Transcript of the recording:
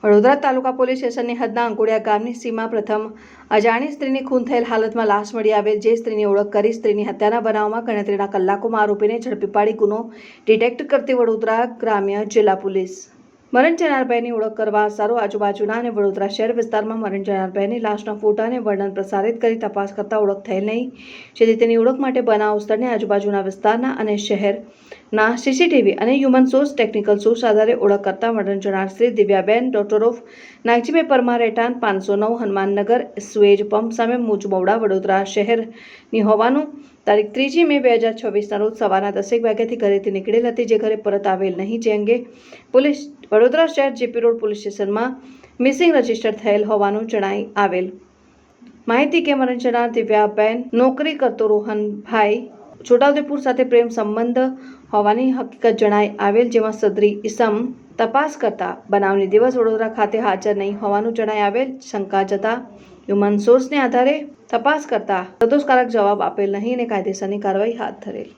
વડોદરા તાલુકા police સ્ટેશનની હદના અંકોડિયા ગામની સીમા પ્રથમ અજાણી સ્ત્રીની ખૂન થયેલ હાલતમાં લાશ મળી આવેલ જે સ્ત્રીની ઓળખ કરી સ્ત્રીની હત્યાના બનાવમાં ગણતરીના કલાકોમાં આરોપીને ઝડપી પાડી ગુનો ડિટેક્ટ કરતી વડોદરા ગ્રામ્ય જિલ્લા પોલીસ મરણ જનારભાઈની ઓળખ કરવા આસારો આજુબાજુના અને વડોદરા શહેર વિસ્તારમાં મરણ જનારભાઈની લાશના ફોટા અને વર્ણન પ્રસારિત કરી તપાસ કરતા ઓળખ થયેલ નહીં, જેથી તેની ઓળખ માટે બનાવ સ્થળને આજુબાજુના વિસ્તારના અને શહેરના સીસીટીવી અને હ્યુમન સોર્સ ટેકનિકલ સોર્સ આધારે ઓળખ કરતા મરણ જનાર શ્રી દિવ્યાબેન ડોટર ઓફ નાગજીભાઈ પરમાર રેટાન 509 હનુમાનનગર સુએજ પંપ સામે મુજમોવડા વડોદરા શહેરની હોવાનું તારીખ 3 મે 2026ના રોજ સવારના 10 વાગ્યાથી ઘરેથી નીકળેલ હતી, જે ઘરે પરત આવેલ નહીં, જે અંગે પોલીસ વડોદરા શહેર જેપી રોડ પોલીસ સ્ટેશનમાં મિસિંગ રજીસ્ટર થયેલ હોવાનું જણાઈ આવેલ માહિતી કે મરણ જનાર દિવ્યાબેન નોકરી કરતો રોહનભાઈ છોટાઉદેપુર સાથે પ્રેમ સંબંધ હોવાની હકીકત જણાઈ આવેલ, જેમાં સદરી ઇસમ તપાસ કરતા બનાવની દિવસ વડોદરા ખાતે હાજર નહીં હોવાનું જણાઈ આવેલ. શંકા જતા હ્યુમન સોર્સને આધારે તપાસ કરતા સંતોષકારક જવાબ આપેલ નહીં અને કાયદેસરની કાર્યવાહી હાથ ધરેલ.